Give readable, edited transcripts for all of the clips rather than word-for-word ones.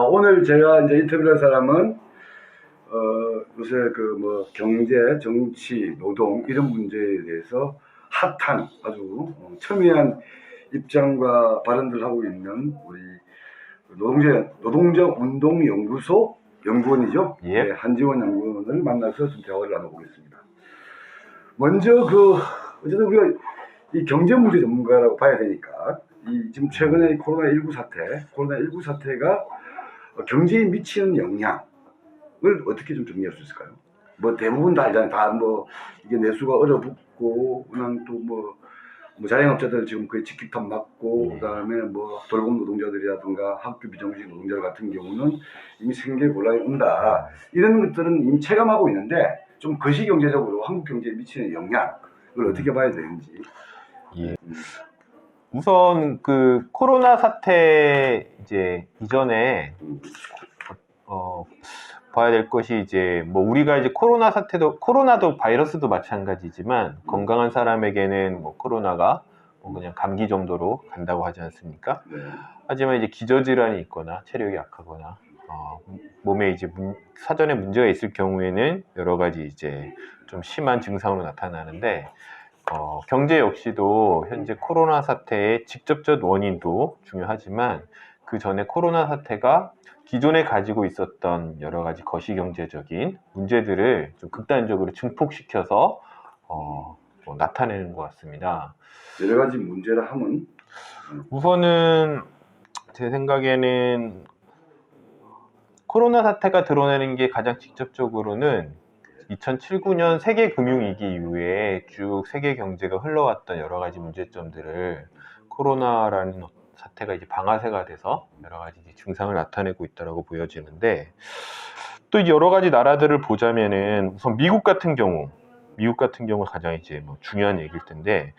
오늘 제가 이제 인터뷰할 사람은 요새 그 뭐 경제, 정치, 노동 이런 문제에 대해서 핫한 아주 첨예한 입장과 발언들 하고 있는 우리 노동적 운동 연구소 연구원이죠. 예. 네, 한지원 연구원을 만나서 좀 대화를 나눠보겠습니다. 먼저 어쨌든 우리가 이 경제 문제 전문가라고 봐야 되니까 지금 최근에 이 코로나19 사태가 경제에 미치는 영향을 어떻게 좀 정리할 수 있을까요? 뭐 대부분 다 알잖아요. 다 뭐 이게 내수가 얼어붙고, 그냥 또 뭐 자영업자들 지금 거의 직격탄 맞고, 그다음에 뭐 돌봄 노동자들이라든가 학교 비정규직 노동자 같은 경우는 이미 생계 곤란이 온다. 이런 것들은 이미 체감하고 있는데 좀 거시경제적으로 한국 경제에 미치는 영향을 어떻게 봐야 되는지. 예. 우선 그 코로나 사태 이제 이전에 봐야 될 것이 이제 뭐 우리가 이제 코로나도 바이러스도 마찬가지지만 건강한 사람에게는 뭐 코로나가 뭐 그냥 감기 정도로 간다고 하지 않습니까? 네. 하지만 이제 기저질환이 있거나 체력이 약하거나 몸에 이제 사전에 문제가 있을 경우에는 여러 가지 이제 좀 심한 증상으로 나타나는데 경제 역시도 현재 코로나 사태의 직접적 원인도 중요하지만 그 전에 코로나 사태가 기존에 가지고 있었던 여러 가지 거시경제적인 문제들을 좀 극단적으로 증폭시켜서 나타내는 것 같습니다. 여러 가지 문제를 하면 우선은 제 생각에는 코로나 사태가 드러내는 게 가장 직접적으로는 2007, 9년 세계 금융위기 이후에 쭉 세계 경제가 흘러왔던 여러 가지 문제점들을 코로나라는 사태가 이제 방아쇠가 돼서 여러 가지 증상을 나타내고 있다고 보여지는데, 또 여러 가지 나라들을 보자면은 우선 미국 같은 경우 가장 이제 뭐 중요한 얘기일 텐데,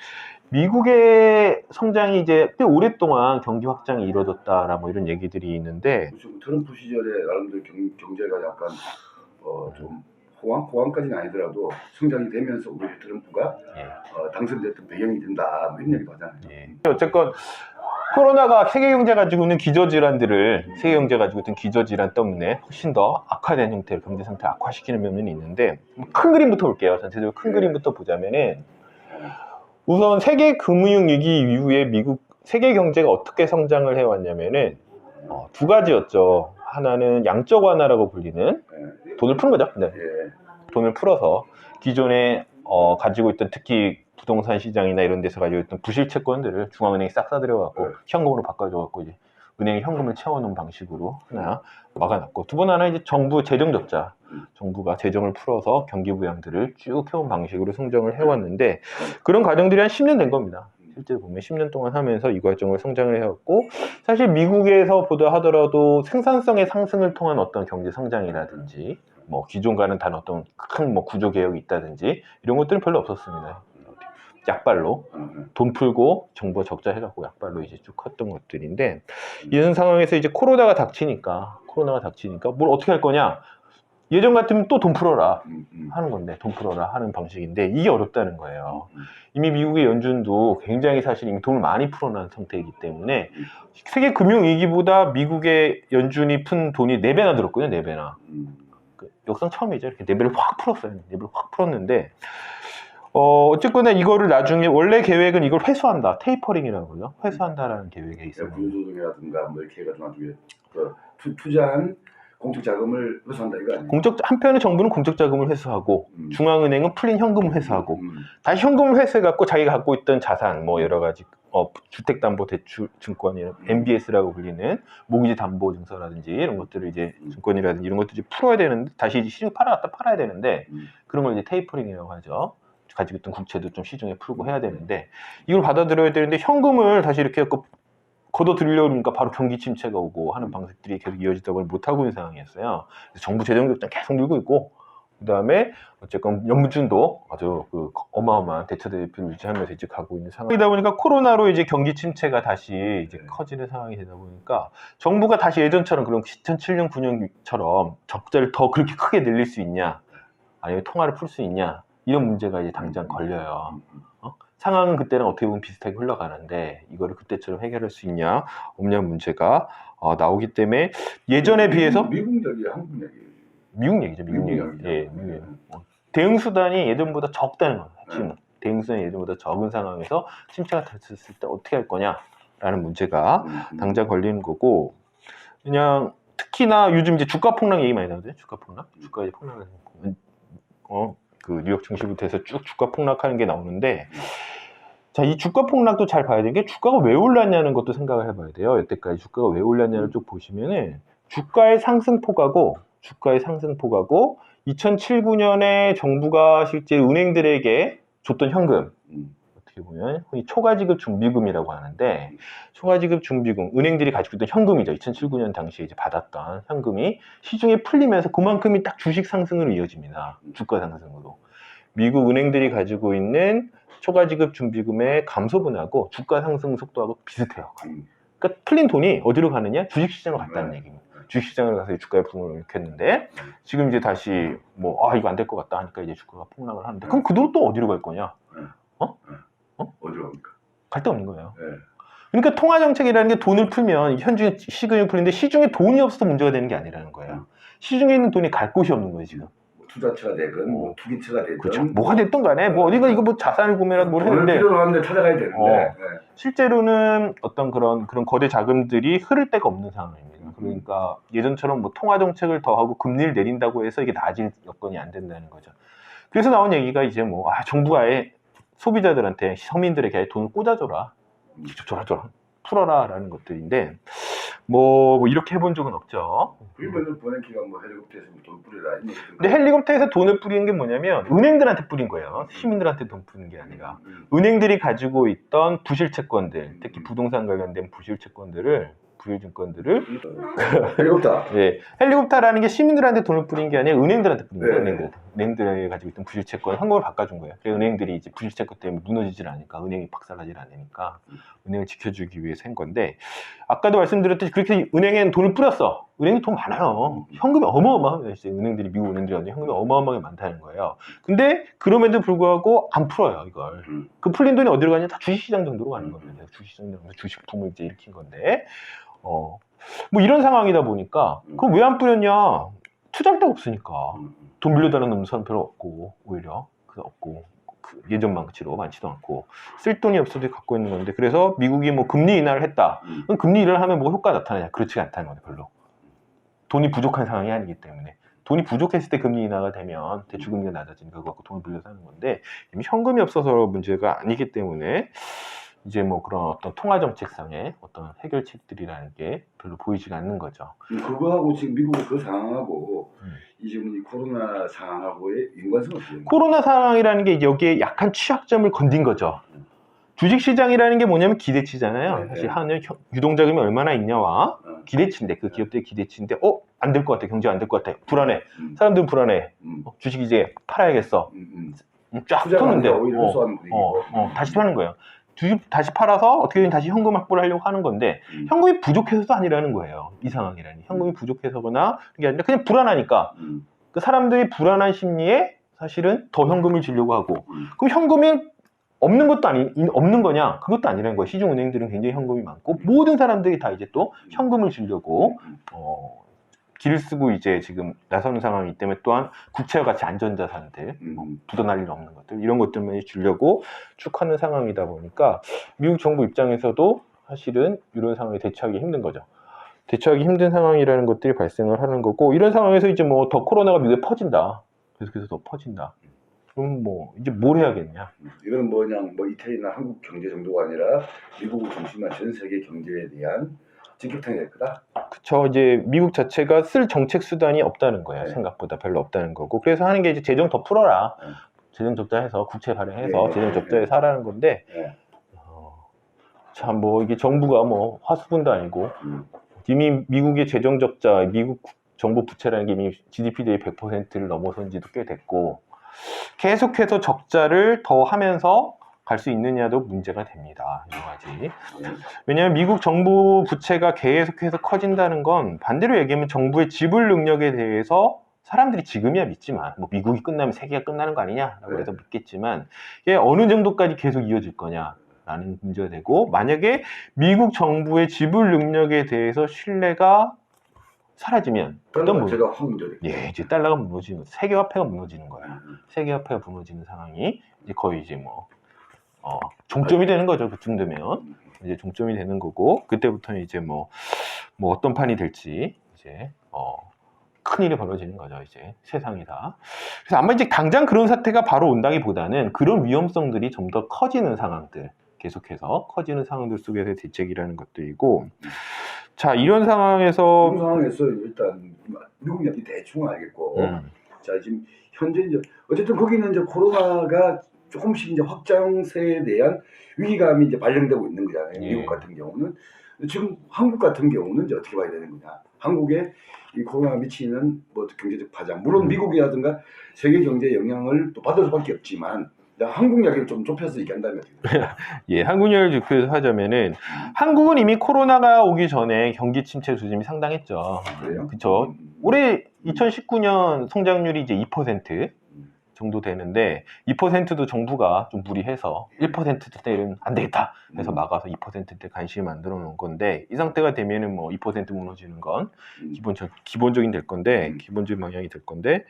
미국의 성장이 이제 꽤 오랫동안 경기 확장이 이루어졌다라 뭐 이런 얘기들이 있는데, 트럼프 시절에 나름대로 경제가 약간 좀 호황까지는 아니더라도 성장이 되면서 오히려 트럼프가 당선됐던 배경이 된다, 뭐 이런 얘기도 하잖아요. 어쨌건 코로나가 세계 경제 가지고 있는 세계 경제 가지고 있던 기저질환 때문에 훨씬 더 악화된 형태로 경제 상태를 악화시키는 면면이 있는데, 큰 그림부터 볼게요. 전체적으로 큰 그림부터 보자면은 우선 세계 금융위기 이후에 미국 세계 경제가 어떻게 성장을 해왔냐면은 두 가지였죠. 하나는 양적 완화라고 불리는 돈을 푸는 거죠. 네. 돈을 풀어서 기존에 가지고 있던, 특히 부동산 시장이나 이런 데서 가지고 있던 부실 채권들을 중앙은행이 싹 싸들여갖고 현금으로 바꿔줘갖고 이제 은행에 현금을 채워놓은 방식으로 하나 막아놨고, 두 번 하나 이제 정부 재정 적자, 정부가 재정을 풀어서 경기 부양들을 쭉 해온 방식으로 성장을 해왔는데, 그런 과정들이 한 10년 된 겁니다. 실제로 보면 10년 동안 하면서 이 과정을 성장을 해왔고, 사실 미국에서 보다 하더라도 생산성의 상승을 통한 어떤 경제 성장이라든지 뭐 기존과는 다른 어떤 큰 뭐 구조 개혁이 있다든지 이런 것들은 별로 없었습니다. 약발로 돈 풀고 정부가 적자 해갖고 약발로 이제 쭉 컸던 것들인데, 이런 상황에서 이제 코로나가 닥치니까 뭘 어떻게 할 거냐, 예전 같으면 또 돈 풀어라 하는 건데, 돈 풀어라 하는 방식인데 이게 어렵다는 거예요. 이미 미국의 연준도 굉장히 사실 이미 돈을 많이 풀어놓은 상태이기 때문에 세계 금융위기보다 미국의 연준이 푼 돈이 4배나 늘었거든요. 4배나. 역사상 처음이죠. 이렇게 4배를 확 풀었어요. 4배를 확 풀었는데, 어쨌거나 이거를 나중에 원래 계획은 이걸 회수한다, 테이퍼링이라고 그러죠. 회수한다라는 계획이 있어요. 구조조정이라든가 뭐 이렇게 해가지고 나중에 투자한 공적 자금을 회수한다 이거 아니에요? 한편에 정부는 공적 자금을 회수하고 중앙은행은 풀린 현금을 회수하고 다시 현금을 회수해갖고 자기가 갖고 있던 자산, 뭐 여러 가지 주택담보대출증권이나 MBS라고 불리는 모기지 담보증서라든지 이런 것들을 이제 증권이라든지 이런 것들을 풀어야 되는데, 다시 이제 시중 팔아야 되는데, 그런 걸 이제 테이퍼링이라고 하죠. 가지고 있던 국채도 좀 시중에 풀고 해야 되는데, 이걸 받아들여야 되는데 현금을 다시 이렇게 해갖고 걷어들이려니까 바로 경기 침체가 오고 하는 방식들이 계속 이어지다 보니 못하고 있는 상황이었어요. 그래서 정부 재정 적자 계속 늘고 있고, 그 다음에 어쨌건 연준도 아주 그 어마어마한 대처 대비를 유지하면서 이제 가고 있는 상황이다 보니까, 코로나로 이제 경기 침체가 다시 이제 커지는 상황이 되다 보니까 정부가 다시 예전처럼 그런 2007년, 9년처럼 적자를 더 그렇게 크게 늘릴 수 있냐, 아니면 통화를 풀 수 있냐, 이런 문제가 이제 당장 걸려요. 상황은 그때랑 어떻게 보면 비슷하게 흘러가는데 이거를 그때처럼 해결할 수 있냐 없냐 문제가 나오기 때문에 예전에 비해서 미국 얘기, 한국 얘기. 미국 얘기죠. 미국 얘기. 얘기죠. 예, 미국 얘기. 대응 수단이 예전보다 적다는 거예요. 핵심은. 대응 수단이 예전보다 적은 상황에서 침체가 닥쳤을 때 어떻게 할 거냐라는 문제가 당장 걸리는 거고 그냥 특히나 요즘 이제 주가 폭락 얘기 많이 나오거든요. 주가 폭락. 주가 이제 폭락을 그 뉴욕 증시부터 해서 쭉 주가 폭락하는 게 나오는데 자, 이 주가 폭락도 잘 봐야 되는 게 주가가 왜 올랐냐는 것도 생각을 해봐야 돼요. 여태까지 주가가 왜 올랐냐를 쭉 보시면은 주가의 상승폭하고 2007, 9년에 정부가 실제 은행들에게 줬던 현금 어떻게 보면 흔히 초과지급 준비금이라고 하는데 초과지급 준비금 은행들이 가지고 있던 현금이죠. 2007, 9년 당시에 이제 받았던 현금이 시중에 풀리면서 그만큼이 딱 주식 상승으로 이어집니다. 주가 상승으로. 미국 은행들이 가지고 있는 초과지급 준비금의 감소분하고 주가 상승 속도하고 비슷해요. 그러니까 풀린 돈이 어디로 가느냐? 주식시장으로 갔다는 얘기입니다. 주식시장으로 가서 주가의 부분을 일으켰는데 지금 이제 다시 이거 안 될 것 같다 하니까 이제 주가가 폭락을 하는데 그럼 그 돈 또 어디로 갈 거냐? 어디로 갑니까? 갈 데 없는 거예요. 네. 그러니까 통화정책이라는 게 돈을 풀면 현중에 시중에 풀리는데 시중에 돈이 없어서 문제가 되는 게 아니라는 거예요. 시중에 있는 돈이 갈 곳이 없는 거예요 지금. 투자처가 되든 투기처가 되든 그렇죠. 뭐가 됐든 간에 어디가 이거 자산을 구매라도 뭘 돈을 했는데 필요로 하는데 찾아가야 되는데 실제로는 어떤 그런 거대 자금들이 흐를 데가 없는 상황입니다. 그러니까 예전처럼 통화 정책을 더 하고 금리를 내린다고 해서 이게 나아질 여건이 안 된다는 거죠. 그래서 나온 얘기가 이제 정부가 아예 소비자들한테 서민들에게 아예 돈을 꽂아줘라, 직접 줘라, 풀어라라는 것들인데 이렇게 해본 적은 없죠. 그러면 보내기가 헬리콥터에서 돈 뿌리라. 근데 헬리콥터에서 돈을 뿌리는 게 뭐냐면 은행들한테 뿌린 거예요. 시민들한테 돈 뿌리는 게 아니라 은행들이 가지고 있던 부실채권들, 특히 부동산 관련된 부실증권들을 헬리콥터. 예, 헬리콥터라는 게 시민들한테 돈을 뿌린 게 아니라 은행들한테 뿌린 거예요. 은행들이 가지고 있던 부실채권 현금을 바꿔준 거예요. 그래서 은행들이 이제 부실채권 때문에 무너지질 않으니까 은행이 박살나질 않으니까 은행을 지켜주기 위해서 한 건데 아까도 말씀드렸듯이 그렇게 은행엔 돈을 뿌렸어. 은행이 돈 많아요. 현금이 어마어마해요. 은행들이 미국 은행들이 현금이 어마어마하게 많다는 거예요. 근데 그럼에도 불구하고 안 풀어요 이걸. 그 풀린 돈이 어디로 가냐? 다 주식시장 정도로 가는 겁니다. 주식시장 정도 주식붐을 이제 일으킨 건데. 이런 상황이다 보니까 그럼 왜 안 뿌렸냐? 투자할 데가 없으니까 돈 빌려달라는 사람 별로 없고 오히려 예전만치로 많지도 않고 쓸 돈이 없어도 갖고 있는 건데 그래서 미국이 금리 인하를 했다. 그럼 금리 인하를 하면 효과가 나타나냐? 그렇지 않다는 거예요. 별로 돈이 부족한 상황이 아니기 때문에 돈이 부족했을 때 금리 인하가 되면 대출금리가 낮아지니까 그거 갖고 돈을 빌려서 하는 건데 이미 현금이 없어서 문제가 아니기 때문에 이제 그런 어떤 통화정책상의 어떤 해결책들이라는 게 별로 보이지가 않는 거죠. 그거하고 지금 미국의 그 상황하고 이 코로나 상황하고의 연관성은 어떻게 됩니까? 코로나 상황이라는 게 여기에 약한 취약점을 건든 거죠. 주식시장이라는 게 뭐냐면 기대치잖아요. 사실 하는 유동자금이 얼마나 있냐와 기대치인데 그 기업들의 기대치인데 안 될 것 같아. 경제가 안 될 것 같아. 불안해. 사람들은 불안해. 주식 이제 팔아야겠어. 쫙 쳤는데 다시 파는 거예요. 주식 다시 팔아서 어떻게든 다시 현금 확보를 하려고 하는 건데 현금이 부족해서도 아니라는 거예요. 이 상황이라니. 현금이 부족해서거나 그게 아니라 그냥 불안하니까 그 사람들이 불안한 심리에 사실은 더 현금을 주려고 하고 그럼 현금이 없는 것도 없는 거냐? 그것도 아니라는 거예요. 시중은행들은 굉장히 현금이 많고 모든 사람들이 다 이제 또 현금을 주려고 길을 쓰고 이제 지금 나서는 상황이기 때문에 또한 국채와 같이 안전자산들 부도날 일 없는 것들 이런 것들만 주려고 쭉 하는 상황이다 보니까 미국 정부 입장에서도 사실은 이런 상황에 대처하기 힘든 거죠. 대처하기 힘든 상황이라는 것들이 발생을 하는 거고 이런 상황에서 이제 더 코로나가 미국에 퍼진다. 계속해서 더 퍼진다. 그럼 이제 뭘 해야겠냐? 이거는 그냥 이태리나 한국 경제 정도가 아니라 미국을 중심한 전 세계 경제에 대한 직격탄이 될 거다. 그쵸. 이제 미국 자체가 쓸 정책 수단이 없다는 거예요. 생각보다 별로 없다는 거고. 그래서 하는 게 이제 재정 더 풀어라. 재정 적자해서 국채 발행해서 재정 적자해서 하라는 건데. 참 이게 정부가 화수분도 아니고 이미 미국의 재정 적자, 미국 정부 부채라는 게 이미 GDP 대비 100%를 넘어선 지도 꽤 됐고 계속해서 적자를 더 하면서 갈 수 있느냐도 문제가 됩니다. 여러 가지. 왜냐하면 미국 정부 부채가 계속해서 커진다는 건 반대로 얘기하면 정부의 지불 능력에 대해서 사람들이 지금이야 믿지만 뭐 미국이 끝나면 세계가 끝나는 거 아니냐라고 네. 해서 믿겠지만 이게 어느 정도까지 계속 이어질 거냐라는 문제가 되고 만약에 미국 정부의 지불 능력에 대해서 신뢰가 사라지면 달러 어떤 자체가 확 문제돼. 예, 이제 달러가 무너지는 세계 화폐가 무너지는 거야. 세계 화폐가 무너지는 상황이 이제 거의 이제 뭐 종점이 되는 거죠. 그쯤 되면 이제 종점이 되는 거고 그때부터는 이제 뭐 어떤 판이 될지 이제 큰일이 벌어지는 거죠. 이제 세상이다. 그래서 아마 이제 당장 그런 사태가 바로 온다기보다는 그런 위험성들이 좀 더 커지는 상황들 계속해서 커지는 상황들 속에서의 대책이라는 것들이고 자 이런 상황에서 그런 상황에서 일단 미국 얘기 대충 알겠고 자 지금 현재 이제 어쨌든 거기는 이제 코로나가 조금씩 이제 확장세에 대한 위기감이 이제 발령되고 있는 거잖아요. 예. 미국 같은 경우는 지금 한국 같은 경우는 이제 어떻게 봐야 되는 거냐? 한국에 이 코로나가 미치는 뭐 경제적 파장 물론 미국이라든가 세계 경제에 영향을 또 받을 수밖에 없지만 한국 이야기를 좀 좁혀서 얘기한다면 예, 한국 이야기를 좁혀서 하자면은 한국은 이미 코로나가 오기 전에 경기 침체 수준이 상당했죠. 그래요? 그렇죠. 올해 2019년 성장률이 이제 2% 정도 되는데 2%도 정부가 좀 무리해서 1%대는 안 되겠다 해서 막아서 2%대 간신히 만들어 놓은 건데 이 상태가 되면은 뭐 2% 무너지는 건 기본적인 될 건데 기본적인 방향이 될 건데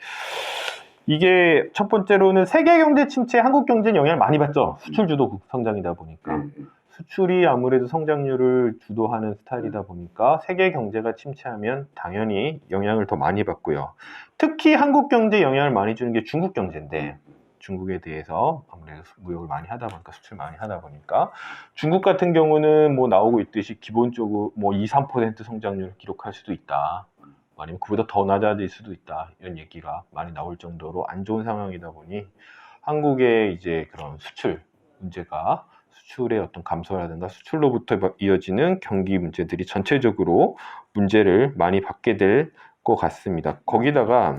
이게 첫 번째로는 세계 경제 침체에 한국 경제는 영향을 많이 받죠. 수출 주도 성장이다 보니까 수출이 아무래도 성장률을 주도하는 스타일이다 보니까 세계 경제가 침체하면 당연히 영향을 더 많이 받고요. 특히 한국 경제에 영향을 많이 주는 게 중국 경제인데 중국에 대해서 아무래도 무역을 많이 하다 보니까 수출 많이 하다 보니까 중국 같은 경우는 뭐 나오고 있듯이 기본적으로 뭐 2, 3% 성장률을 기록할 수도 있다. 아니면 그보다 더 낮아질 수도 있다. 이런 얘기가 많이 나올 정도로 안 좋은 상황이다 보니 한국의 이제 그런 수출 문제가 수출의 어떤 감소라든가 수출로부터 이어지는 경기 문제들이 전체적으로 문제를 많이 받게 될 것 같습니다. 거기다가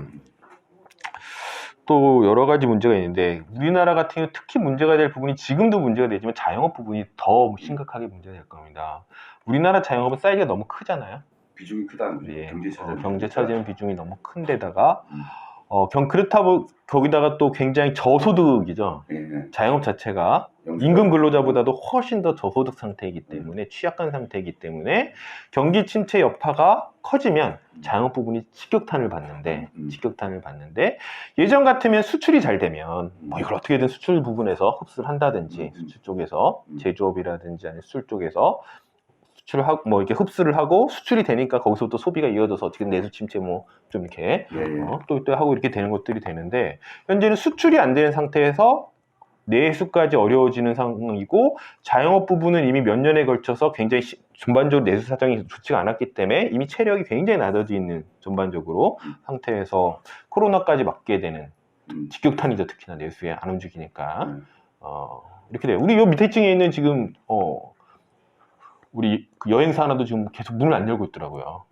또 여러 가지 문제가 있는데 우리나라 같은 경우 특히 문제가 될 부분이 지금도 문제가 되지만 자영업 부분이 더 심각하게 문제가 될 겁니다. 우리나라 자영업은 사이즈가 너무 크잖아요. 비중이 크다는 거죠. 예, 경제 차지하는 비중이 너무 큰 데다가 그렇다고 거기다가 또 굉장히 저소득이죠. 예. 자영업 자체가 임금 근로자보다도 훨씬 더 저소득 상태이기 때문에 취약한 상태이기 때문에 경기 침체 여파가 커지면 자영업 부분이 직격탄을 받는데 예전 같으면 수출이 잘 되면 뭐 이걸 어떻게든 수출 부분에서 흡수를 한다든지 수출 쪽에서 제조업이라든지 아니면 수출 쪽에서 수출을 하고 뭐 이렇게 흡수를 하고 수출이 되니까 거기서 또 소비가 이어져서 어떻게든 내수 침체 뭐 좀 이렇게 또 하고 이렇게 되는 것들이 되는데 현재는 수출이 안 되는 상태에서 내수까지 어려워지는 상황이고 자영업 부분은 이미 몇 년에 걸쳐서 굉장히 전반적으로 내수 사정이 좋지가 않았기 때문에 이미 체력이 굉장히 낮아져 있는 전반적으로 상태에서 코로나까지 맞게 되는 직격탄이죠. 특히나 내수에 안 움직이니까 이렇게 돼요. 우리 요 밑에 층에 있는 지금 우리 그 여행사 하나도 지금 계속 문을 안 열고 있더라고요.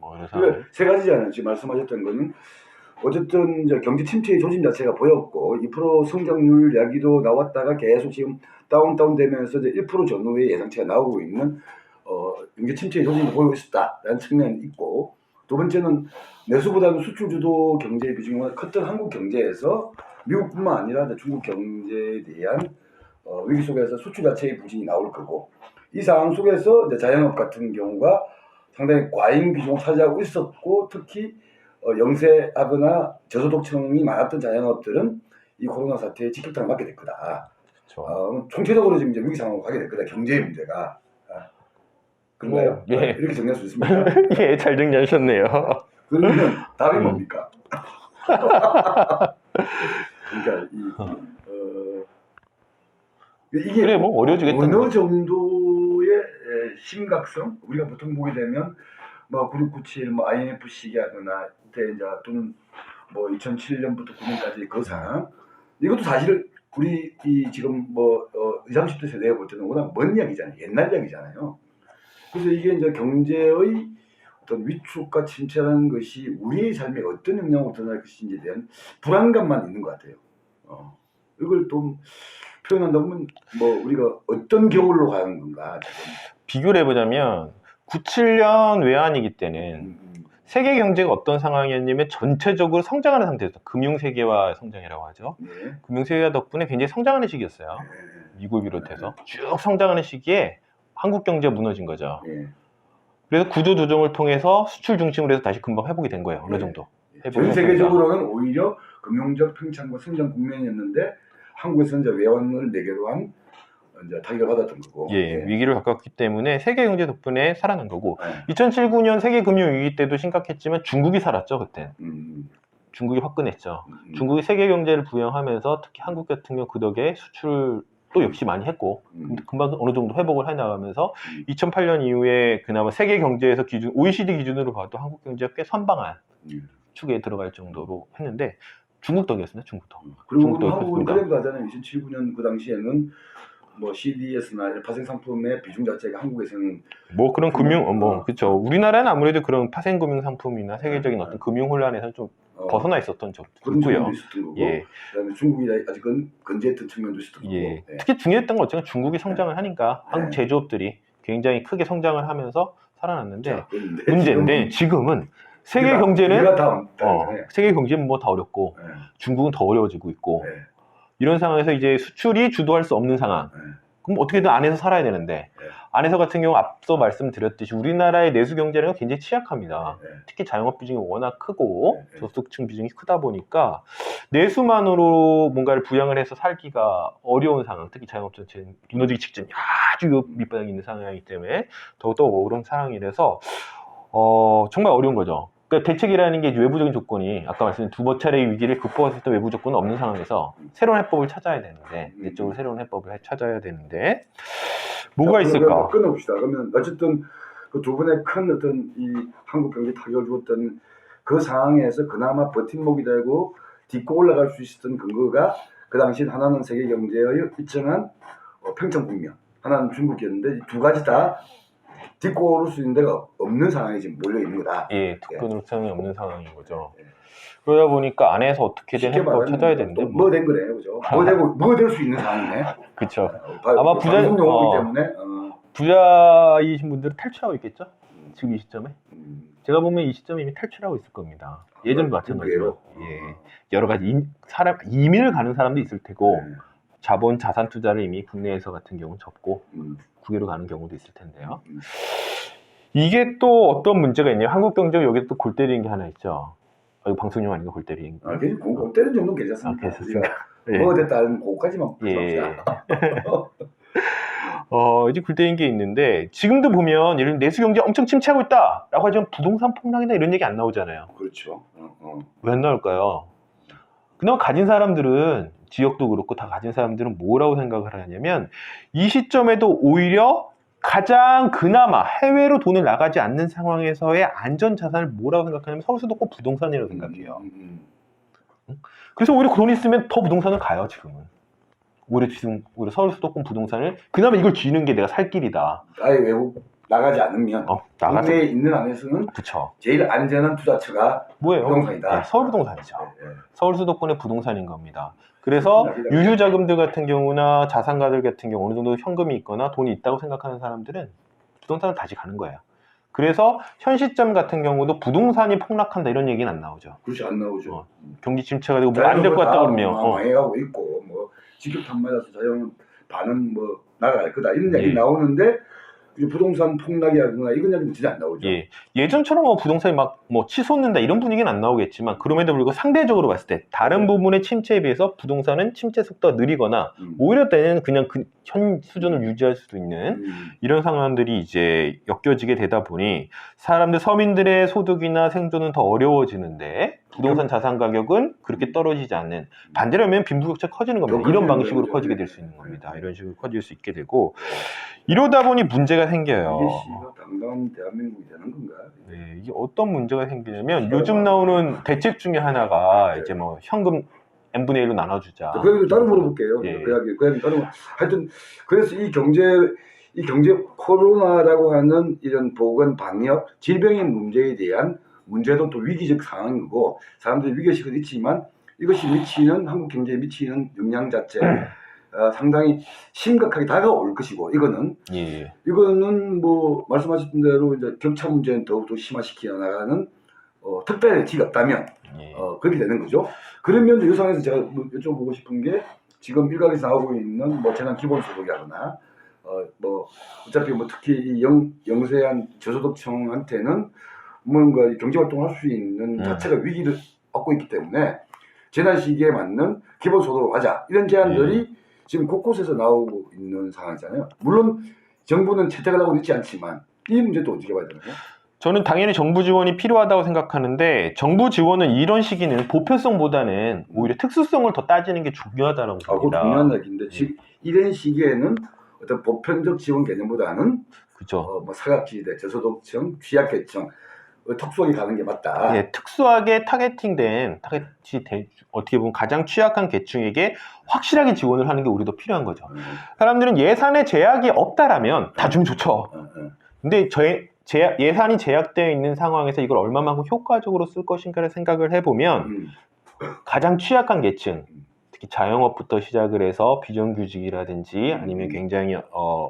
그러니까 세 가지잖아요. 지금 말씀하셨던 거는 어쨌든 이제 경제 침체의 조짐 자체가 보였고 2% 성장률 이야기도 나왔다가 계속 지금 다운되면서 이제 1% 전후의 예상치가 나오고 있는 경제 침체의 조짐을 보이고 있다라는 측면이 있고 두 번째는 내수보다는 수출 주도 경제의 비중이 워낙 컸던 한국 경제에서 미국뿐만 아니라 중국 경제에 대한 위기 속에서 수출 자체의 부진이 나올 거고 이 상황 속에서 이제 자영업 같은 경우가 상당히 과잉 비중을 차지하고 있었고 특히 영세하거나 저소득층이 많았던 자영업들은 이 코로나 사태에 직격탄을 맞게 될 거다. 그렇죠. 총체적으로 지금 이제 위기 상황으로 가게 될 거다. 경제의 문제가. 그런가요? 예. 이렇게 정리할 수 있습니다. 예, 잘 정리하셨네요. 그러면 답이 뭡니까? 그러니까 이게 그래 뭐 어려지겠다. 어느 정도의 심각성 우리가 보통 보게 되면 뭐 9697, 뭐 IMF 시기하거나 이때 이제 또는 뭐 2007년부터 9년까지 그 상황 이것도 사실 우리 이 지금 뭐 20, 30대 세대가 볼 때는 워낙 먼 이야기잖아요. 옛날 이야기잖아요. 그래서 이게 이제 경제의 어떤 위축과 침체라는 것이 우리의 삶에 어떤 영향을 드러날 것인지에 대한 불안감만 있는 것 같아요. 이걸 좀 표현한다면 뭐 우리가 어떤 겨울로 가는 건가 지금. 비교를 해보자면 97년 외환위기 때는 세계 경제가 어떤 상황이었냐면 전체적으로 성장하는 상태였어. 금융 세계화 성장이라고 하죠. 예. 금융 세계화 덕분에 굉장히 성장하는 시기였어요. 예. 미국을 비롯해서 쭉 성장하는 시기에 한국 경제가 무너진 거죠. 예. 그래서 구조 조정을 통해서 수출 중심으로 해서 다시 금방 회복이 된 거예요. 어느 정도. 전 세계적으로는 오히려 금융적 팽창과 성장 국면이었는데 한국에서는 이제 외환을 매개로 한 이제 타격을 받았던 거고. 예, 위기를 겪었기 때문에 세계 경제 덕분에 살아난 거고. 예. 2007, 9년 세계 금융 위기 때도 심각했지만 중국이 살았죠, 그때. 음. 중국이 화끈했죠. 중국이 세계 경제를 부양하면서 특히 한국 같은 경우 그 덕에 수출도 역시 많이 했고 금방 어느 정도 회복을 해 나가면서 2008년 이후에 그나마 세계 경제에서 기준 OECD 기준으로 봐도 한국 경제가 꽤 선방한 축에 들어갈 정도로 했는데 중국 덕이었습니다. 중국 덕. 그리고 한국은 그래도 하잖아요. 2007, 9년 그 당시에는 뭐 CDS나 파생 상품의 비중 자체가 한국에서는 뭐 그런 금융 그렇죠. 우리나라는 아무래도 그런 파생 금융 상품이나 세계적인 어떤 금융 혼란에서는 좀 벗어나 있었던 적도 있고요. 예. 그다음에 중국이 아직은 건재했던 측면도 있었던 거고. 예. 특히 중요했던 건 어쨌든 중국이 성장을 하니까 한국 제조업들이 굉장히 크게 성장을 하면서 살아났는데 문제인데 지금은 세계 경제는 세계 경제는 뭐 다 어렵고 중국은 더 어려워지고 있고 이런 상황에서 이제 수출이 주도할 수 없는 상황. 그럼 어떻게든 안에서 살아야 되는데 안에서 같은 경우 앞서 말씀드렸듯이 우리나라의 내수 경제는 굉장히 취약합니다. 특히 자영업 비중이 워낙 크고 저소득층 비중이 크다 보니까 내수만으로 뭔가를 부양을 해서 살기가 어려운 상황. 특히 자영업 전체는 무너지기 직전 아주 밑바닥에 있는 상황이기 때문에 더욱더 어려운 상황이라서 정말 어려운 거죠. 그러니까 대책이라는 게 외부적인 조건이 아까 말씀드린 두 차례의 위기를 극복했을 때 외부 조건은 없는 상황에서 새로운 해법을 찾아야 되는데 내적으로 새로운 해법을 찾아야 되는데 뭐가 있을까? 끊어봅시다. 그러면 어쨌든 그 두 분의 큰 어떤 이 한국 경제 타격을 주었던 그 상황에서 그나마 버팀목이 되고 딛고 올라갈 수 있었던 근거가 그 당시 하나는 세계 경제의 일정한 평정 국면, 하나는 중국이었는데 두 가지 다 딛고 오를 수 있는 데가 없는 상황이 지금 몰려 있는 거다. 예, 뒷끈으로 상황이 없는 상황인 거죠. 그러다 보니까 안에서 어떻게든 해법을 찾아야 되는데 뭐 된 거네, 그죠? 뭐 될 수 있는 상황이네. 그렇죠. 아마 부자이신 분들은 탈출하고 있겠죠. 지금 이 시점에. 제가 보면 이 시점에 이미 탈출하고 있을 겁니다. 예전도 마찬가지로. 예, 여러 가지 이민을 가는 사람도 있을 테고. 자본 자산 투자를 이미 국내에서 같은 경우는 접고 국외로 가는 경우도 있을 텐데요. 이게 또 어떤 문제가 있냐면 한국 경제가 여기서 또 골 때리는 게 하나 있죠. 이거 방송용 아닌가 골 때리는 거. 골 때리는 정도는 괜찮습니다. 뭐 됐다 그거까지만 봅시다. 이제 골 때리는 게 있는데 지금도 보면 예를 들면 내수 경제 엄청 침체하고 있다라고 하지만 부동산 폭락이나 이런 얘기 안 나오잖아요. 그렇죠. 왜 안 나올까요? 그나마 가진 사람들은 지역도 그렇고 다 가진 사람들은 뭐라고 생각을 하냐면 이 시점에도 오히려 가장 그나마 해외로 돈을 나가지 않는 상황에서의 안전자산을 뭐라고 생각하냐면 서울 수도권 부동산이라고 생각해요. 그래서 오히려 돈 있으면 더 부동산을 가요 지금은. 오히려 서울 수도권 부동산을 그나마 이걸 쥐는 게 내가 살 길이다. 아예 외국 나가지 않으면 국내에 있는 안에서는 그쵸. 제일 안전한 투자처가 뭐예요? 부동산이다. 네, 서울 부동산이죠. 서울 수도권의 부동산인 겁니다. 그래서 유휴자금들 같은 경우나 자산가들 같은 경우 어느 정도 현금이 있거나 돈이 있다고 생각하는 사람들은 부동산을 다시 가는 거예요. 그래서 현 시점 같은 경우도 부동산이 폭락한다 이런 얘기는 안 나오죠. 그렇지 안 나오죠. 경기 침체가 되고 뭐 안 될 것 같다 그러면 망해가고 있고 뭐 직격탄 맞아서 자연 반은 뭐 나갈 거다 이런 얘기 나오는데 부동산 폭락이라든가 이건 얘기는 진짜 안 나오죠. 예전처럼 뭐 부동산이 막 뭐 치솟는다 이런 분위기는 안 나오겠지만 그럼에도 불구하고 상대적으로 봤을 때 다른 부분의 침체에 비해서 부동산은 침체 속도가 느리거나 오히려 때는 그냥 현 수준을 유지할 수도 있는 이런 상황들이 이제 엮여지게 되다 보니 사람들 서민들의 소득이나 생존은 더 어려워지는데 부동산 자산 가격은 그렇게 떨어지지 않는 반대로 하면 빈부격차 커지는 겁니다. 이런 방식으로 커지게 될 수 있는 겁니다. 이런 식으로 커질 수 있게 되고 이러다 보니 문제가 생겨요. 이게 당당한 대한민국이 되는 건가? 네, 이게 어떤 문제가 생기냐면 요즘 나오는 대책 중에 하나가 이제 뭐 현금 n분의 1로 나눠주자. 그래도 다른 물어볼게요. 그 이야기 다른 하여튼 그래서 이 경제 코로나라고 하는 이런 보건 방역 질병의 문제에 대한 문제도 또 위기적 상황이고 사람들이 위기의식은 있지만 이것이 미치는 한국 경제에 미치는 영향 자체 상당히 심각하게 다가올 것이고 이거는 뭐 말씀하셨던 대로 이제 격차 문제는 더욱더 심화시켜 나가는 특별한 지가 없다면 예. 그렇게 되는 거죠. 그러면 이 상황에서 제가 뭐 여쭤보고 싶은 게 지금 일각에서 나오고 있는 뭐 재난 기본소득이라거나 뭐 어차피 뭐 특히 이 영세한 저소득층한테는 뭔가 경제활동을 할 수 있는 자체가 위기를 얻고 있기 때문에 재난 시기에 맞는 기본소득을 하자 이런 제안들이 지금 곳곳에서 나오고 있는 상황이잖아요. 물론 정부는 채택을 하고 있지 않지만 이 문제도 어떻게 봐야 되나요? 저는 당연히 정부 지원이 필요하다고 생각하는데 정부 지원은 이런 시기는 보편성보다는 오히려 특수성을 더 따지는 게 중요하다고 그거 봅니다. 중요한 얘기인데 지금 이런 시기에는 어떤 보편적 지원 개념보다는 그죠. 뭐 사각지대, 저소득층, 취약계층 특수하게 가는 게 맞다. 예, 특수하게 어떻게 보면 가장 취약한 계층에게 확실하게 지원을 하는 게 우리도 필요한 거죠. 사람들은 예산에 제약이 없다라면 다 주면 좋죠. 근데 예산이 제약되어 있는 상황에서 이걸 얼마만큼 효과적으로 쓸 것인가를 생각을 해보면 가장 취약한 계층, 특히 자영업부터 시작을 해서 비정규직이라든지 아니면 굉장히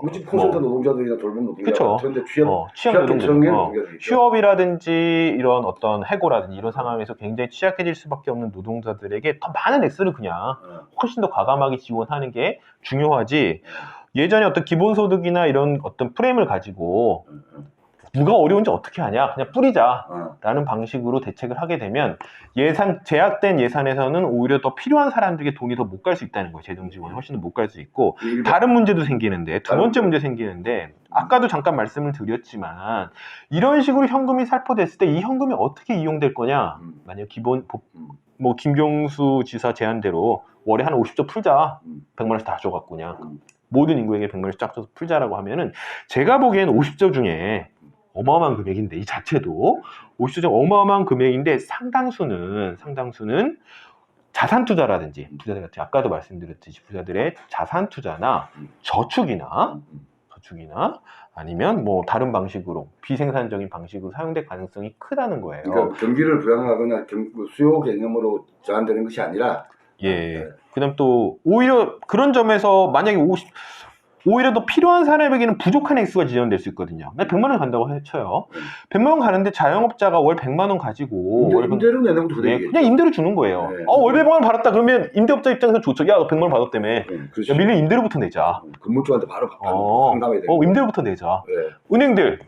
우리 콜센터 노동자들이나 돌봄 노동자 그쵸. 같은데 취약 노동자들, 노동자들이죠. 휴업이라든지 이런 어떤 해고라든지 이런 상황에서 굉장히 취약해질 수밖에 없는 노동자들에게 더 많은 액수를 그냥 훨씬 더 과감하게 지원하는 게 중요하지. 예전에 어떤 기본소득이나 이런 어떤 프레임을 가지고 누가 어려운지 어떻게 하냐 그냥 뿌리자라는 방식으로 대책을 하게 되면 제약된 예산에서는 오히려 더 필요한 사람들에게 돈이 더 못 갈 수 있다는 거예요. 재정 지원이 훨씬 더 못 갈 수 있고 다른 문제도 생기는데 두 번째 문제 생기는데 아까도 잠깐 말씀을 드렸지만 이런 식으로 현금이 살포됐을 때 이 현금이 어떻게 이용될 거냐. 만약 뭐 김경수 지사 제안대로 월에 한 50조 풀자. 100만 원씩 다 줘갖고 그냥 모든 인구에게 100만 원씩 쫙 줘서 풀자라고 하면은 제가 보기엔 50조 중에 어마어마한 금액인데 이 자체도 50조 중에 어마어마한 금액인데 상당수는 자산 투자라든지 부자들 같은 아까도 말씀드렸듯이 부자들의 자산 투자나 저축이나 아니면 뭐 다른 방식으로 비생산적인 방식으로 사용될 가능성이 크다는 거예요. 그러니까 경기를 부양하거나 수요 개념으로 제한되는 것이 아니라 그다음 또 오히려 그런 점에서 만약에 오히려 더 필요한 사람에게는 부족한 액수가 지원될 수 있거든요. 100만 원 간다고 쳐요. 100만 원 가는데 자영업자가 월 100만 원 가지고 임대료 내는 것도 되겠죠. 그냥 임대료 주는 거예요. 월 100만 원 받았다 그러면 임대업자 입장에서 좋죠. 야, 너 100만 원 받았다며. 야, 밀린 임대료부터 내자. 건물주한테 바로 상담해야 돼. 임대료부터 내자. 은행들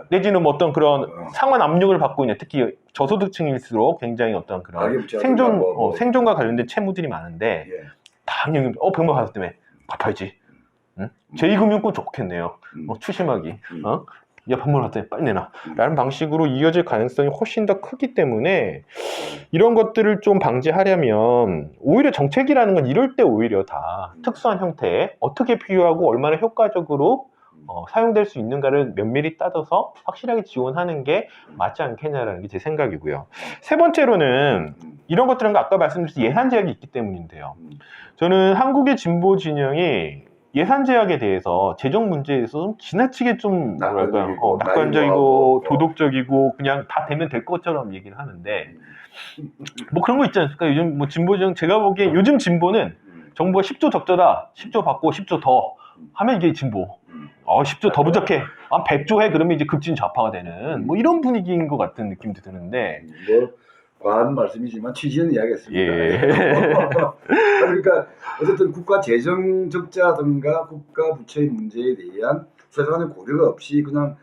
내지는 뭐 어떤 그런 상환 압력을 받고 있는 특히 저소득층일수록 굉장히 어떤 그런 생존과 관련된 채무들이 많은데 당연히 100만 원 받았다며. 갚아야지. 제2금융권 좋겠네요. 추심하기. 야, 100만 원 받았다며 빨리 내놔. 라는 방식으로 이어질 가능성이 훨씬 더 크기 때문에 이런 것들을 좀 방지하려면 오히려 정책이라는 건 이럴 때 오히려 다 특수한 형태에 어떻게 필요하고 얼마나 효과적으로 사용될 수 있는가를 면밀히 따져서 확실하게 지원하는 게 맞지 않겠냐라는 게 제 생각이고요. 세 번째로는 이런 것들은 아까 말씀드렸듯이 예산 제약이 있기 때문인데요. 저는 한국의 진보 진영이 예산 제약에 대해서 재정 문제에서 좀 지나치게 좀 뭐랄까요, 낙관적이고 도덕적이고 그냥 다 되면 될 것처럼 얘기를 하는데 뭐 그런 거 있지 않습니까? 요즘 뭐 진보 진영 제가 보기에 요즘 진보는 정부가 10조 적자다, 10조 받고 10조 더 하면 이게 진보. 10조 더 부족해. 100조 해. 그러면 이제 급진 좌파가 되는 뭐 이런 분위기인 것 같은 느낌도 드는데. 뭐 과한 말씀이지만 취지는 이야기했습니다. 그러니까 어쨌든 국가 재정 적자든가 국가 부채의 문제에 대한 세간의 고려가 없이 그냥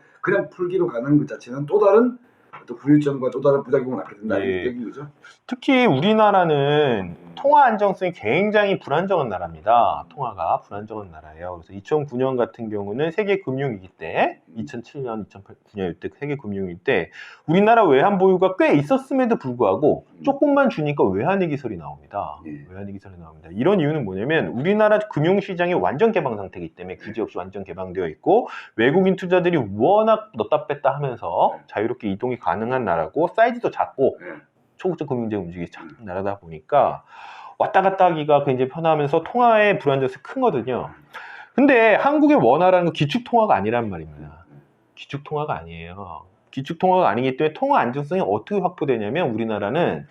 풀기로 가는 것 자체는 또 다른 또 후유증과 또 다른 부작용을 낳게 된다 이 얘기죠. 특히 우리나라는 통화 안정성이 굉장히 불안정한 나라입니다. 통화가 불안정한 나라예요. 그래서 2009년 같은 경우는 세계 금융위기 때 2007년, 2009년 이때 세계 금융위기 때 우리나라 외환 보유가 꽤 있었음에도 불구하고 조금만 주니까 외환위 기설이 나옵니다. 외환위 기설이 나옵니다. 이런 이유는 뭐냐면 우리나라 금융시장이 완전 개방 상태이기 때문에 규제 없이 완전 개방되어 있고 외국인 투자들이 워낙 넣다 뺐다 하면서 자유롭게 이동이 가능한 나라고 사이즈도 작고 초국적 금융제 움직이기 작은 나라다 보니까 왔다 갔다 하기가 굉장히 편하면서 통화의 불안정성이 크거든요. 근데 한국의 원화라는 건 기축통화가 아니란 말입니다. 기축통화가 아니에요. 기축통화가 아니기 때문에 통화 안정성이 어떻게 확보되냐면 우리나라는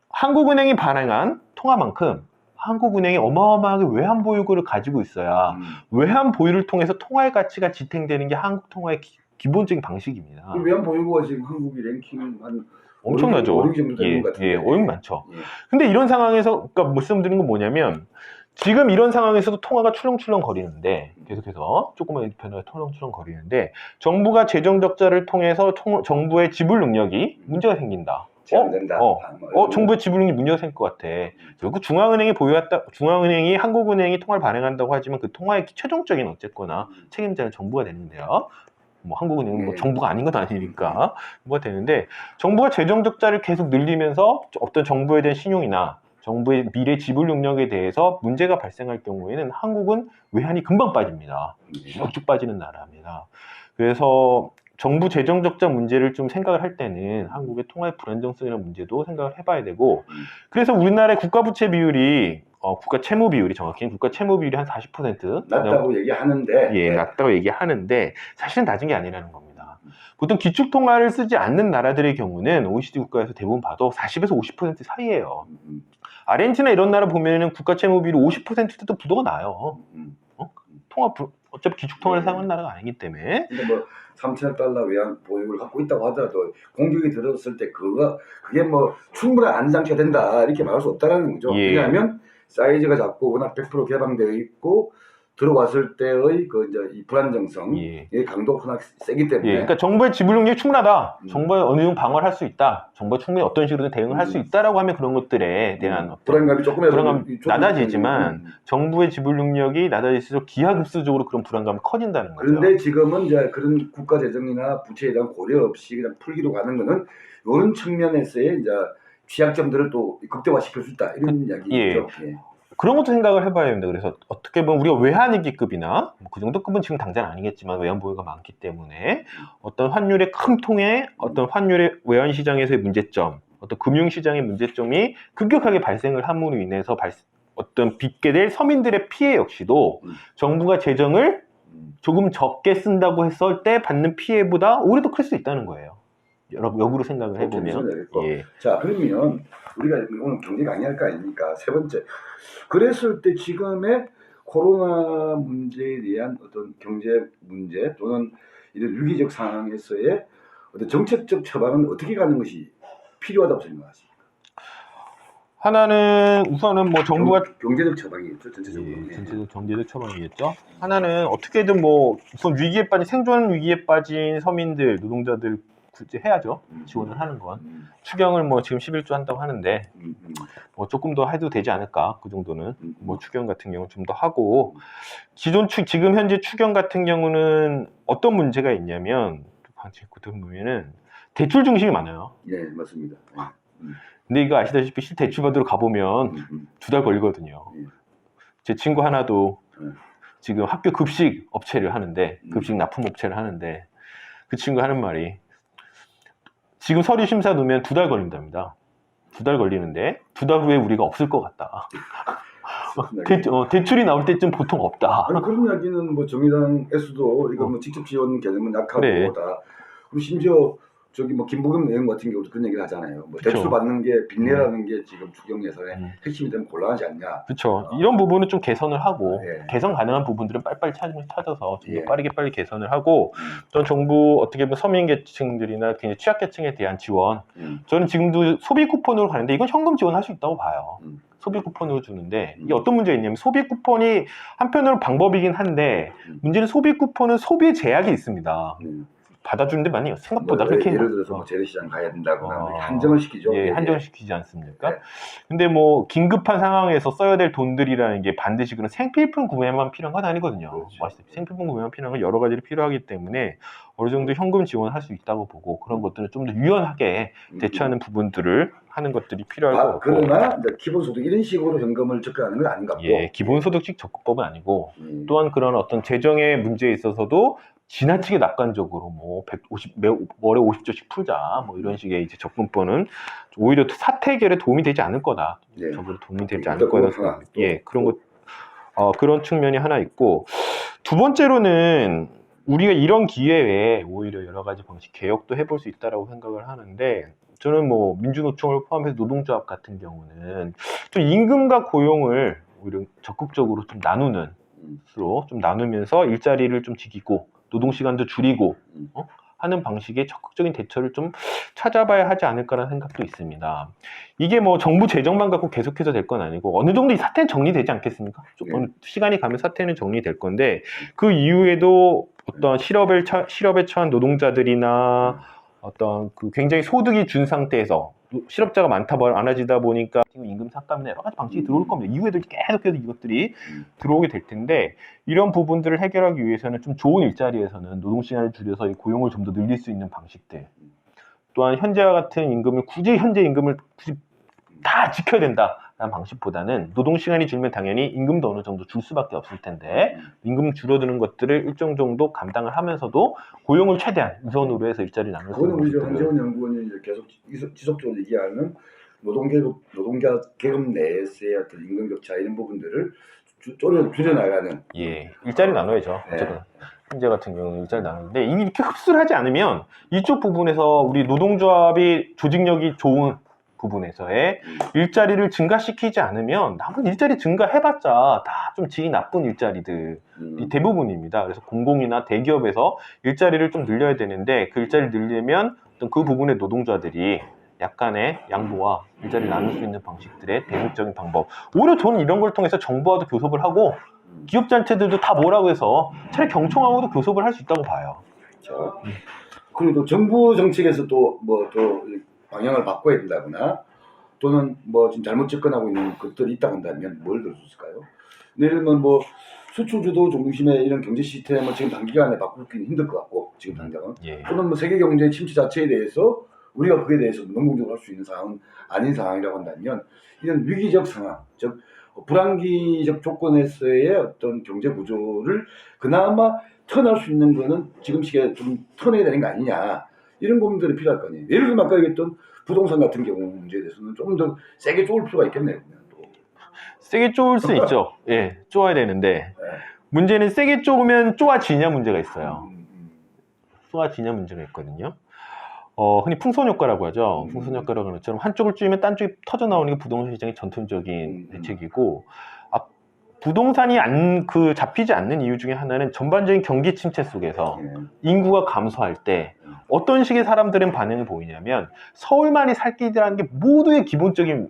한국은행이 발행한 통화만큼 한국은행이 어마어마하게 외환 보유고를 가지고 있어야 외환 보유를 통해서 통화의 가치가 지탱되는 게 한국 통화의 기본적인 방식입니다. 외환 보유고가 지금 한국이 랭킹 한 엄청나죠. 5, 6 정도 되는 것 같은데. 어용 많죠. 예. 근데 이런 상황에서, 그러니까 말씀드린 건 뭐냐면, 지금 이런 상황에서도 통화가 출렁출렁 거리는데, 계속해서 조금만 변화가 출렁출렁 거리는데, 정부가 재정 적자를 통해서 정부의 지불 능력이 문제가 생긴다. 제한된다. 정부의 지불 능력이 문제가 생길 것 같아. 결국 중앙은행이 한국은행이 통화를 발행한다고 하지만 그 통화의 최종적인 어쨌거나 책임자는 정부가 되는데요. 뭐 한국은행은 뭐 정부가 아닌 건 아니니까 뭐가 되는데, 정부가 재정 적자를 계속 늘리면서 어떤 정부에 대한 신용이나 정부의 미래 지불 능력에 대해서 문제가 발생할 경우에는 한국은 외환이 금방 빠집니다. 쭉쭉 빠지는 나라입니다. 그래서 정부 재정 적자 문제를 좀 생각을 할 때는 한국의 통화의 불안정성이라는 문제도 생각을 해봐야 되고, 그래서 우리나라의 국가 부채 비율이 국가 채무 비율이 정확히는 국가 채무 비율이 한 40% 낮다고 얘기하는데, 예, 낮다고 얘기하는데 사실은 낮은 게 아니라는 겁니다. 보통 기축 통화를 쓰지 않는 나라들의 경우는 OECD 국가에서 대부분 봐도 40에서 50% 사이예요. 아르헨티나 이런 나라 보면은 국가 채무 비율이 50%도 부도가 나요. 어차피 기축 통화를 사용하는 나라가 아니기 때문에. 근데 뭐 3천억 달러 외환 보유를 갖고 있다고 하더라도 공격이 들어왔을 때 그게 뭐 충분한 안정화가 된다 이렇게 말할 수 없다라는 거죠. 예. 왜냐하면 사이즈가 작고 워낙 100% 개방되어 있고 들어왔을 때의 이제 이 불안정성의 강도가 워낙 세기 때문에. 그러니까 정부의 지불 능력이 충분하다. 정부의 어느 정도 방어를 할 수 있다. 정부가 충분히 어떤 식으로든 대응을 할 수 있다라고 하면 그런 것들에 대한 불안감이 불안감이 낮아지지만 정부의 지불 능력이 낮아질수록 기하급수적으로 그런 불안감이 커진다는 거죠. 그런데 지금은 이제 그런 국가 재정이나 부채에 대한 고려 없이 그냥 풀기로 가는 거는 이런 측면에서의 이제 취약점들을 또 극대화시킬 수 있다 이런 이야기죠. 그런 것도 생각을 해봐야 됩니다. 그래서 어떻게 보면 우리가 외환위기급이나 그 정도 급은 지금 당장 아니겠지만 외환 보유가 많기 때문에 어떤 환율의 큰 통에 어떤 환율의 외환 시장에서의 문제점, 어떤 금융 시장의 문제점이 급격하게 발생을 함으로 인해서 어떤 빚게 될 서민들의 피해 역시도 정부가 재정을 조금 적게 쓴다고 했을 때 받는 피해보다 오히려 더 클 수 있다는 거예요. 역으로 생각을 해보면. 자, 그러면 우리가 오늘 경제 강의할 거 아닙니까? 세 번째. 그랬을 때 지금의 코로나 문제에 대한 어떤 경제 문제 또는 이런 위기적 상황에서의 어떤 정책적 처방은 어떻게 가는 것이 필요하다고 생각하십니까? 하나는 우선은 뭐 정부가 경제적 처방이겠죠, 전체적으로. 전체적 경제적 처방이겠죠. 하나는 어떻게든 뭐 우선 생존 위기에 빠진 서민들, 노동자들 굳이 해야죠. 지원을 하는 건. 추경을 뭐 지금 11조 한다고 하는데 뭐 조금 더 해도 되지 않을까, 그 정도는. 뭐 추경 같은 경우는 좀 더 하고, 지금 현재 추경 같은 경우는 어떤 문제가 있냐면 보면은 대출 중심이 많아요. 네, 맞습니다. 근데 이거 아시다시피 실 대출 받으러 가보면 2달 걸리거든요. 제 친구 하나도 지금 학교 급식 업체를 하는데, 급식 납품 업체를 하는데, 그 친구 하는 말이 지금 서류 심사 놓으면 2달 걸린답니다. 2달 걸리는데 2달 후에 우리가 없을 것 같다. 대출이 나올 때쯤 보통 없다. 아니, 그런 이야기는 뭐 정의당에서도 이거 뭐 직접 지원 개념은 약하고 다. 그리고 심지어 저기 뭐 김부겸 의원 같은 경우도 그런 얘기를 하잖아요. 뭐 대출 받는 게 빚내라는 게 지금 추경 예산의 핵심이 되면 곤란하지 않냐. 그렇죠. 이런 부분은 좀 개선을 하고 개선 가능한 부분들은 빨리빨리 찾아서 좀 더 빨리 개선을 하고, 전 정부 어떻게 보면 서민계층들이나 굉장히 취약계층에 대한 지원, 저는 지금도 소비 쿠폰으로 가는데 이건 현금 지원할 수 있다고 봐요. 소비 쿠폰으로 주는데 이게 어떤 문제가 있냐면, 소비 쿠폰이 한편으로 방법이긴 한데 문제는 소비 쿠폰은 소비의 제약이 있습니다. 받아주는데 많이 생각보다 그렇게 예를 들어서 뭐 재래시장 가야 된다거나 한정을 시키죠. 한정을 시키지 않습니까? 근데 뭐 긴급한 상황에서 써야 될 돈들이라는 게 반드시 그런 생필품 구매만 필요한 건 아니거든요. 생필품 구매만 필요한 건 여러 가지를 필요하기 때문에 어느 정도 현금 지원할 수 있다고 보고, 그런 것들은 좀 더 유연하게 대처하는 부분들을 하는 것들이 필요할 것 같고. 그러나 기본소득 이런 식으로 현금을 접근하는 건 아닌 것 같고. 기본소득식 접근법은 아니고, 또한 그런 어떤 재정의 문제에 있어서도 지나치게 낙관적으로 뭐 월에 50조씩 풀자 뭐 이런 식의 이제 접근법은 오히려 사태 해결에 도움이 되지 않을 거다. 적으로 도움이 되지 않을 거다. 그런 것, 그런 측면이 하나 있고, 두 번째로는 우리가 이런 기회에 오히려 여러 가지 방식 개혁도 해볼 수 있다라고 생각을 하는데, 저는 뭐 민주노총을 포함해서 노동조합 같은 경우는 좀 임금과 고용을 오히려 적극적으로 좀 나누면서 일자리를 좀 지키고 노동시간도 줄이고 하는 방식의 적극적인 대처를 좀 찾아봐야 하지 않을까라는 생각도 있습니다. 이게 뭐 정부 재정만 갖고 계속해서 될 건 아니고 어느 정도 이 사태는 정리되지 않겠습니까? 조금 시간이 가면 사태는 정리될 건데 그 이후에도 어떤 실업에 처한 노동자들이나 어떤 그 굉장히 소득이 준 상태에서 실업자가 많아지다 보니까 지금 임금 삭감이나 여러 가지 방식이 들어올 겁니다. 이후에도 계속해서 이것들이 들어오게 될 텐데 이런 부분들을 해결하기 위해서는 좀 좋은 일자리에서는 노동 시간을 줄여서 이 고용을 좀 더 늘릴 수 있는 방식들, 또한 현재와 같은 임금을 굳이 다 지켜야 된다라는 방식보다는 노동 시간이 줄면 당연히 임금도 어느 정도 줄 수밖에 없을 텐데 임금 줄어드는 것들을 일정 정도 감당을 하면서도 고용을 최대한 우선으로 해서 일자리를 나눌 수 있는 그거는 우리 것들을 한재원 연구원이 이제 계속 지속적으로 얘기하는 노동자 계급 내에서의 어떤 임금 격차 이런 부분들을 줄여나가는. 예, 일자리 나눠야죠. 네. 어쨌든 현재 같은 경우는 일자리 나누는데 이게 이렇게 흡수를 하지 않으면 이쪽 부분에서 우리 노동조합이 조직력이 좋은 부분에서의 일자리를 증가시키지 않으면 남은 일자리 증가해봤자 다 좀 질이 나쁜 일자리들이 대부분입니다. 그래서 공공이나 대기업에서 일자리를 좀 늘려야 되는데 그 일자리를 늘리면 어떤 그 부분의 노동자들이 약간의 양보와 일자리를 나눌 수 있는 방식들의 대립적인 방법. 오히려 저는 이런 걸 통해서 정부와도 교섭을 하고 기업단체들도 다 뭐라고 해서 차라리 경총하고도 교섭을 할 수 있다고 봐요. 그렇죠. 그리고 또 정부 정책에서 또 뭐 또 방향을 바꿔야 된다거나 또는 뭐 지금 잘못 접근하고 있는 것들이 있다고 한다면 뭘 들 수 있을까요? 예를 들면 뭐 수출주도 중심의 이런 경제 시스템을 지금 단기간에 바꾸기는 힘들 것 같고 지금 당장은 예. 또는 뭐 세계 경제 침체 자체에 대해서 우리가 그에 대해서 능동적으로 할 수 있는 상황은 아닌 상황이라고 한다면 이런 위기적 상황, 즉 불안기적 조건에서의 어떤 경제 구조를 그나마 턴할 수 있는 거는 지금 시기에 좀 턴해야 되는 거 아니냐 이런 고민들이 필요할 거 아니에요. 예를 들면 아까 얘기했던 부동산 같은 경우 문제에 대해서는 좀 더 세게 쪼을 필요가 있겠네요. 또. 세게 쪼을 수 있죠. 예, 쪼아야 되는데 문제는 세게 쪼으면 쪼아지냐 문제가 있어요. 쪼아지냐 문제가 있거든요. 흔히 풍선 효과라고 하죠. 풍선 효과라고 하는 것처럼 한쪽을 쪼이면 딴 쪽이 터져 나오는 게 부동산 시장의 전통적인 대책이고 부동산이 잡히지 않는 이유 중에 하나는 전반적인 경기 침체 속에서 인구가 감소할 때 어떤 식의 사람들은 반응을 보이냐면 서울만이 살 길이라는 게 모두의 기본적인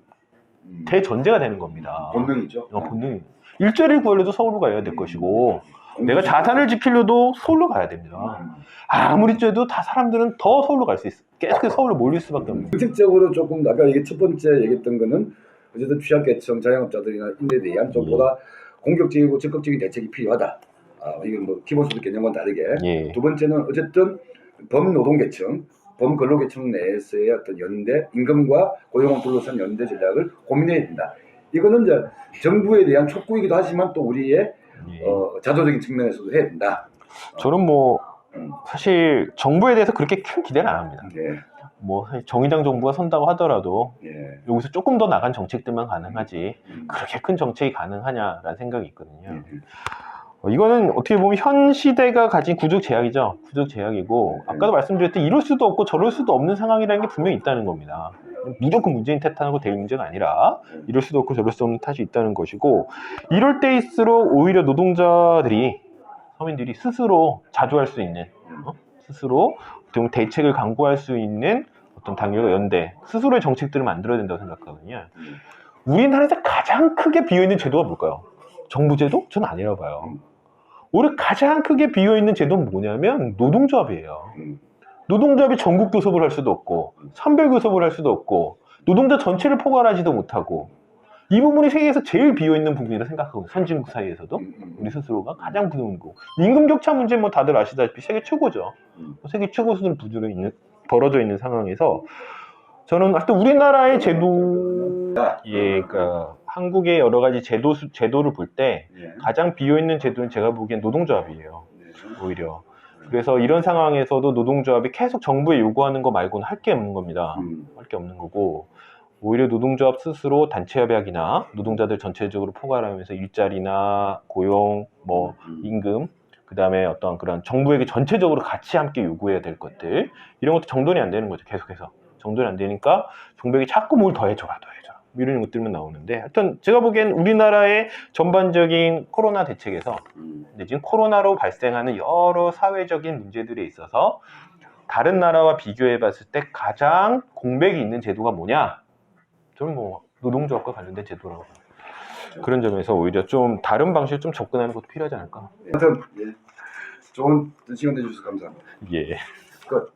대전제가 되는 겁니다. 본능이죠. 본능. 일자리를 구하려도 서울로 가야 될 것이고 내가 자산을 지키려도 서울로 가야 됩니다. 아무리 쬐도 다 사람들은 더 서울로 갈 수 있어. 계속해서 서울로 몰릴 수밖에 없는. 정책적으로 조금 아까 이게 첫 번째 얘기했던 거는 어쨌든 취약계층, 자영업자들이나 인대에 대한 좀보다 공격적이고 적극적인 대책이 필요하다. 이건 뭐 기본소득 개념과는 다르게. 두 번째는 어쨌든 범노동계층, 범근로계층 내에서의 어떤 연대, 임금과 고용을 둘러싼 연대 전략을 고민해야 된다. 이거는 이제 정부에 대한 촉구이기도 하지만 또 우리의 자조적인 측면에서도 해야 된다. 저는 뭐 사실 정부에 대해서 그렇게 큰 기대는 안 합니다. 뭐 정의당 정부가 선다고 하더라도 여기서 조금 더 나간 정책들만 가능하지 그렇게 큰 정책이 가능하냐라는 생각이 있거든요. 이거는 어떻게 보면 현 시대가 가진 구조 제약이죠. 구조 제약이고 아까도 말씀드렸듯이 이럴 수도 없고 저럴 수도 없는 상황이라는 게 분명히 있다는 겁니다. 무조건 문재인 탓하고 될 문제가 아니라 이럴 수도 없고 저럴 수 없는 탓이 있다는 것이고 이럴 때일수록 오히려 노동자들이 서민들이 스스로 자주할 수 있는 스스로 대책을 강구할 수 있는 어떤 당력과 연대 스스로의 정책들을 만들어야 된다고 생각하거든요. 우리나라에서 가장 크게 비어있는 제도가 뭘까요? 정부 제도? 저는 아니라고 봐요. 오히려 가장 크게 비어있는 제도는 뭐냐면 노동조합이에요. 노동조합이 전국 교섭을 할 수도 없고 선별 교섭을 할 수도 없고 노동자 전체를 포괄하지도 못하고 이 부분이 세계에서 제일 비어있는 부분이라 생각하고 선진국 사이에서도 우리 스스로가 가장 비어있는 거고 임금 격차 문제 뭐 다들 아시다시피 세계 최고죠. 세계 최고 수준 부주로 벌어져 있는 상황에서 저는 하여튼 우리나라의 제도 그러니까 한국의 여러 가지 제도를 볼 때 가장 비어있는 제도는 제가 보기엔 노동조합이에요. 오히려. 그래서 이런 상황에서도 노동조합이 계속 정부에 요구하는 거 말고는 할 게 없는 겁니다. 할 게 없는 거고 오히려 노동조합 스스로 단체협약이나 노동자들 전체적으로 포괄하면서 일자리나 고용, 뭐 임금, 그 다음에 어떤 그런 정부에게 전체적으로 같이 함께 요구해야 될 것들 이런 것도 정돈이 안 되는 거죠. 계속해서 정돈이 안 되니까 정부에게 자꾸 뭘 더해줘라 이런 것들만 나오는데 하여튼 제가 보기엔 우리나라의 전반적인 코로나 대책에서 지금 코로나로 발생하는 여러 사회적인 문제들에 있어서 다른 나라와 비교해 봤을 때 가장 공백이 있는 제도가 뭐냐? 저는 뭐 노동조합과 관련된 제도라고 봐요. 그런 점에서 오히려 좀 다른 방식으로 좀 접근하는 것도 필요하지 않을까? 아무튼 예, 좋은 시간 내주셔서 감사합니다. 예. 끝.